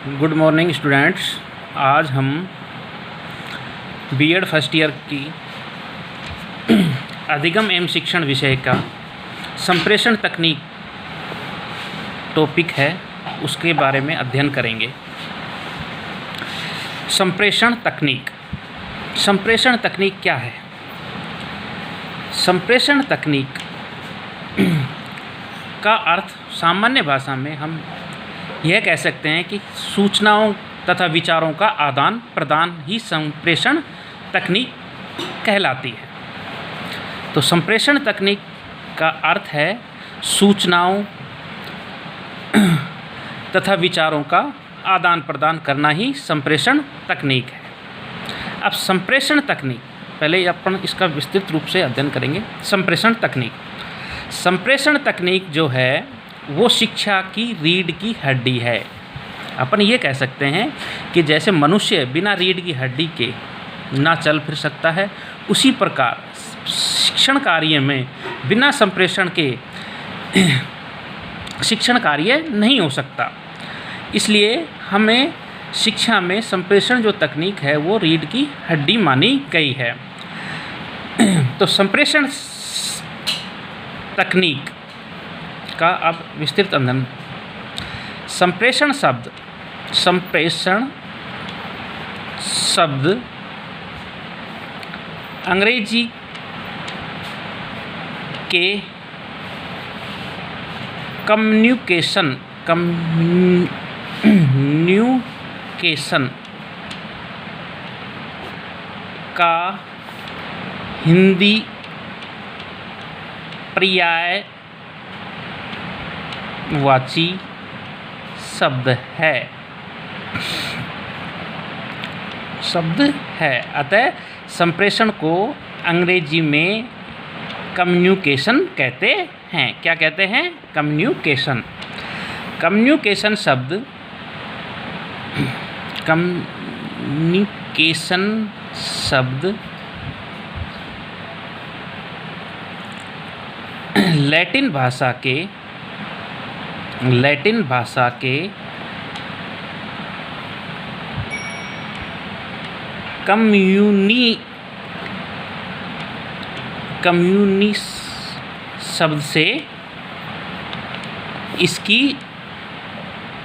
Good morning students. आज हम BEd first year की अधिगम एवं शिक्षण विषय का संप्रेषण तकनीक टॉपिक है, उसके बारे में अध्ययन करेंगे। संप्रेषण तकनीक क्या है? संप्रेषण तकनीक का अर्थ सामान्य भाषा में हम यह कह सकते हैं कि सूचनाओं तथा विचारों का आदान प्रदान ही संप्रेषण तकनीक कहलाती है। तो संप्रेषण तकनीक का अर्थ है सूचनाओं तथा विचारों का आदान प्रदान करना ही संप्रेषण तकनीक है। अब संप्रेषण तकनीक पहले अपन इसका विस्तृत रूप से अध्ययन करेंगे। संप्रेषण तकनीक जो है वो शिक्षा की रीढ़ की हड्डी है। अपन ये कह सकते हैं कि जैसे मनुष्य बिना रीढ़ की हड्डी के ना चल फिर सकता है, उसी प्रकार शिक्षण कार्य में बिना संप्रेषण के शिक्षण कार्य नहीं हो सकता। इसलिए हमें शिक्षा में संप्रेषण जो तकनीक है वो रीढ़ की हड्डी मानी गई है। तो संप्रेषण तकनीक का अब विस्तृत अध्ययन। संप्रेषण शब्द अंग्रेजी के कम्युनिकेशन का हिंदी पर्यायवाची शब्द है। अतः संप्रेषण को अंग्रेजी में कम्युनिकेशन कहते हैं। क्या कहते हैं? कम्युनिकेशन शब्द लैटिन भाषा के कम्युनी शब्द से इसकी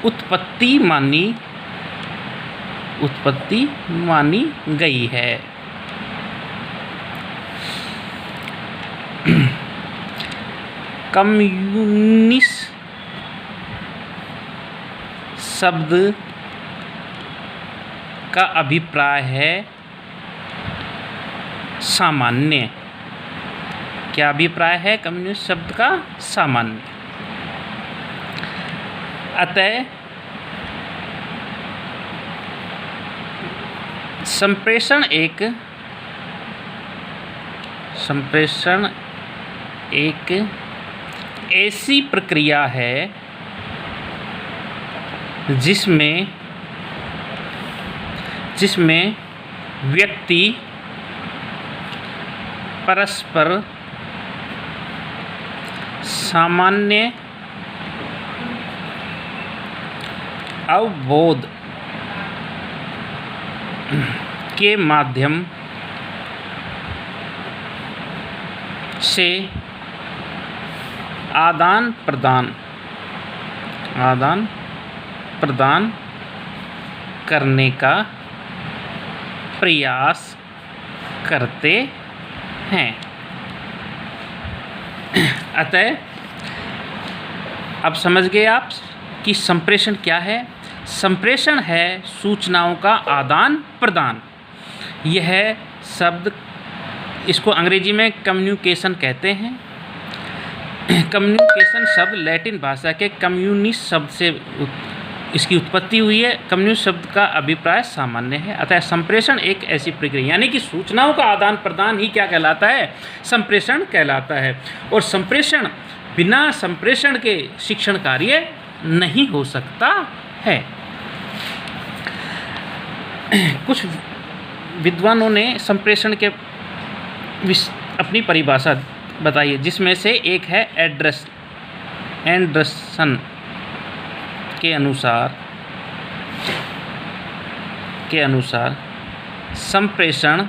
उत्पत्ति मानी गई है। कम्युनिस्ट शब्द का अभिप्राय है सामान्य। क्या अभिप्राय है कम्युनिस्ट शब्द का? सामान्य। अतः संप्रेषण एक ऐसी प्रक्रिया है जिसमें व्यक्ति परस्पर सामान्य अवबोध के माध्यम से आदान प्रदान करने का प्रयास करते हैं। अतः अब समझ गए आप कि संप्रेषण क्या है? संप्रेषण है सूचनाओं का आदान प्रदान। यह शब्द, इसको अंग्रेजी में कम्युनिकेशन कहते हैं। कम्युनिकेशन शब्द लैटिन भाषा के कम्युनिस्ट शब्द से इसकी उत्पत्ति हुई है। कम्युनिस्ट शब्द का अभिप्राय सामान्य है। अतः संप्रेषण एक ऐसी प्रक्रिया, यानी कि सूचनाओं का आदान प्रदान ही क्या कहलाता है? संप्रेषण कहलाता है। और संप्रेषण, बिना संप्रेषण के शिक्षण कार्य नहीं हो सकता है। कुछ विद्वानों ने संप्रेषण के अपनी परिभाषा बताई है, जिसमें से एक है एंडरसन के अनुसार के अनुसार संप्रेषण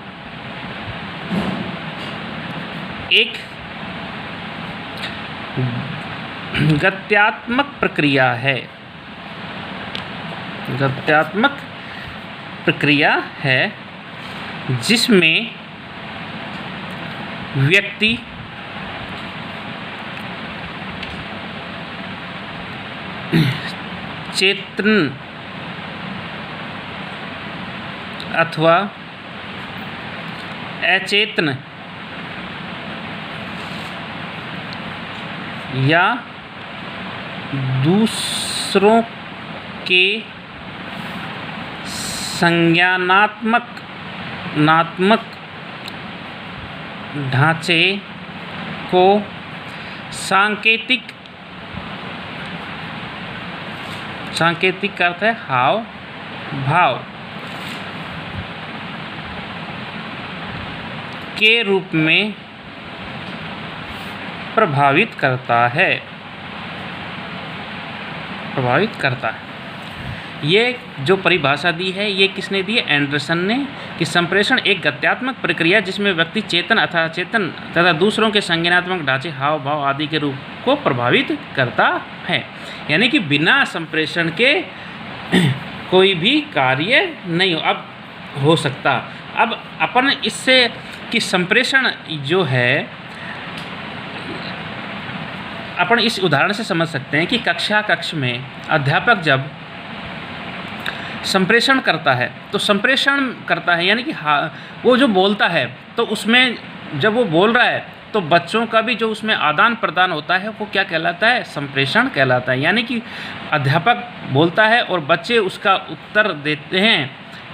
एक गत्यात्मक प्रक्रिया है। गत्यात्मक प्रक्रिया है जिसमें व्यक्ति चेतन अथवा अचेतन या दूसरों के संज्ञानात्मक ढांचे को सांकेतिक का अर्थ है हाव भाव के रूप में प्रभावित करता है। ये जो परिभाषा दी है ये किसने दी है? एंडरसन ने, कि संप्रेषण एक गत्यात्मक प्रक्रिया जिसमें व्यक्ति चेतन अथवा अचेतन तथा दूसरों के संज्ञानात्मक ढांचे हाव भाव आदि के रूप को प्रभावित करता है। यानी कि बिना संप्रेषण के कोई भी कार्य नहीं हो सकता। अब अपन इससे कि संप्रेषण जो है अपन इस उदाहरण से समझ सकते हैं कि कक्ष में अध्यापक जब संप्रेषण करता है तो संप्रेषण करता है यानी कि वो जो बोलता है तो उसमें जब वो बोल रहा है तो बच्चों का भी जो उसमें आदान प्रदान होता है वो क्या कहलाता है? संप्रेषण कहलाता है। यानी कि अध्यापक बोलता है और बच्चे उसका उत्तर देते हैं,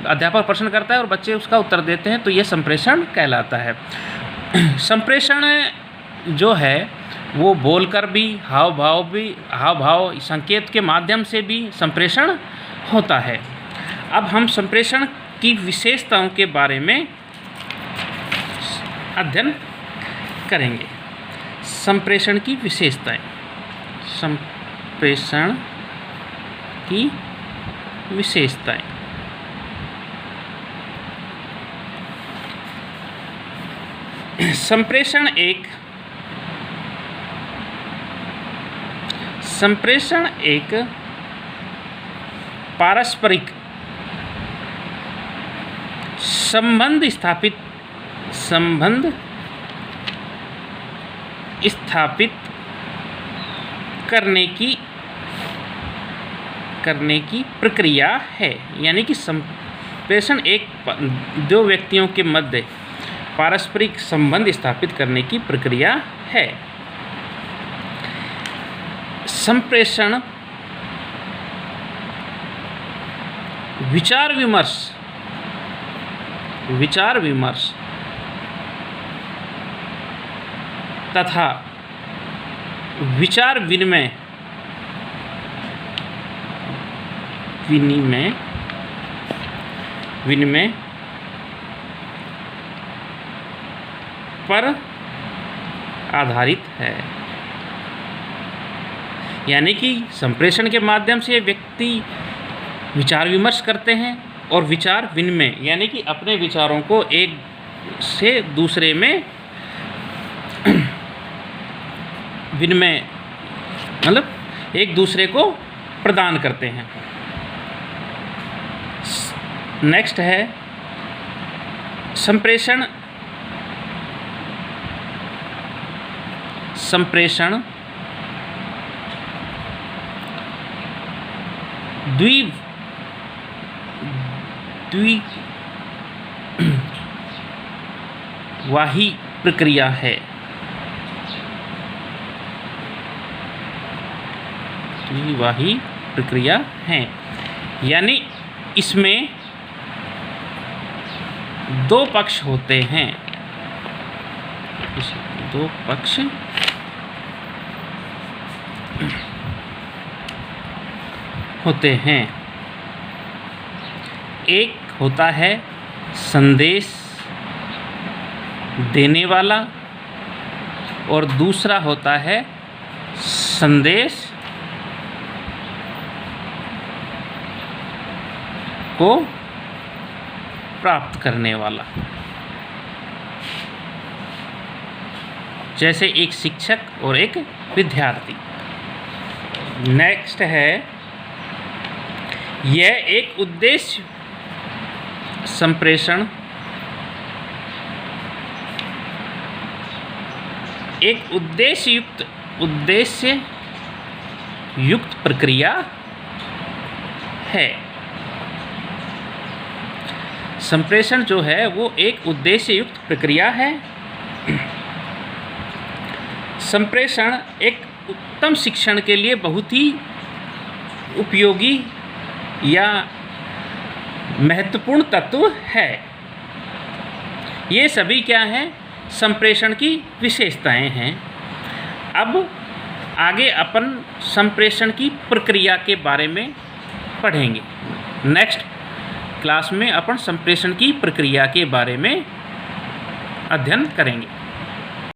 अध्यापक प्रश्न करता है और बच्चे उसका उत्तर देते हैं, तो ये संप्रेषण कहलाता है। संप्रेषण जो है वो बोलकर भी, हाव भाव संकेत के माध्यम से भी संप्रेषण होता है। अब हम संप्रेषण की विशेषताओं के बारे में अध्ययन करेंगे। संप्रेषण की विशेषताएं। संप्रेषण की विशेषताएं। संप्रेषण एक पारस्परिक संबंध स्थापित करने की प्रक्रिया है। यानी कि संप्रेषण एक दो व्यक्तियों के मध्य पारस्परिक संबंध स्थापित करने की प्रक्रिया है। संप्रेषण विचार विमर्श तथा विचार विनिमय पर आधारित है। यानी कि संप्रेषण के माध्यम से व्यक्ति विचार विमर्श करते हैं और विचार विनिमय यानी कि अपने विचारों को एक से दूसरे में विनिमय मतलब एक दूसरे को प्रदान करते हैं। नेक्स्ट है संप्रेषण द्विवाही प्रक्रिया है। द्विवाही प्रक्रिया है यानी इसमें दो पक्ष होते हैं। दो पक्ष होते हैं। एक होता है संदेश देने वाला और दूसरा होता है संदेश को प्राप्त करने वाला, जैसे एक शिक्षक और एक विद्यार्थी। नेक्स्ट है, यह एक उद्देश्य संप्रेषण एक उद्देश्य युक्त प्रक्रिया है। संप्रेषण जो है वो एक उद्देश्य युक्त प्रक्रिया है। संप्रेषण एक उत्तम शिक्षण के लिए बहुत ही उपयोगी या महत्वपूर्ण तत्व है। ये सभी क्या हैं? संप्रेषण की विशेषताएं हैं। अब आगे अपन संप्रेषण की प्रक्रिया के बारे में पढ़ेंगे। नेक्स्ट क्लास में अपन संप्रेषण की प्रक्रिया के बारे में अध्ययन करेंगे।